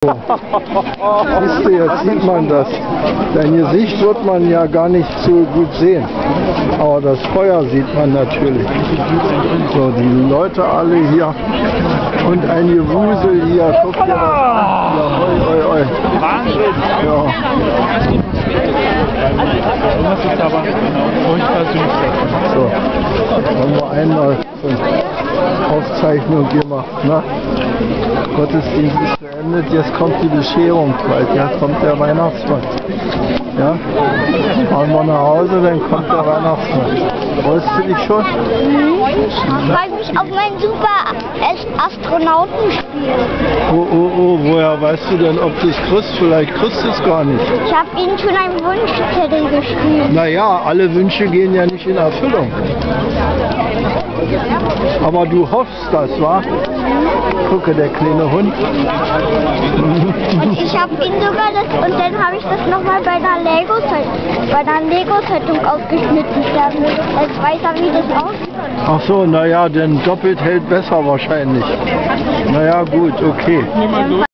Siehst du, jetzt sieht man das. Dein Gesicht wird man ja gar nicht so gut sehen. Aber das Feuer sieht man natürlich. So, die Leute alle hier. Und ein Gewusel hier. Guck dir das an. Ja, oi, oi, oi. Ja. Das ist aber furchtbar süß. So, haben wir einmal Aufzeichnung gemacht. Na? Gottesdienst ist beendet, jetzt kommt die Bescherung, bald ja, kommt der Weihnachtsmann. Ja? Fahren wir nach Hause, dann kommt der Weihnachtsmann. Freust du dich schon? Ich freue mich auf mein super Astronautenspiel. Oh, woher weißt du denn, ob du es kriegst? Vielleicht kriegst du es gar nicht. Ich habe Ihnen schon einen Wunschzettel geschrieben. Naja, alle Wünsche gehen ja nicht in Erfüllung. Aber du hoffst das, wa? Gucke, der kleine Hund. Und ich habe ihn sogar und dann habe ich das nochmal bei einer Lego-Zeitung ausgeschnitten. Jetzt weiß er, wie das aussieht. Ach so, naja, denn doppelt hält besser wahrscheinlich. Naja, gut, okay.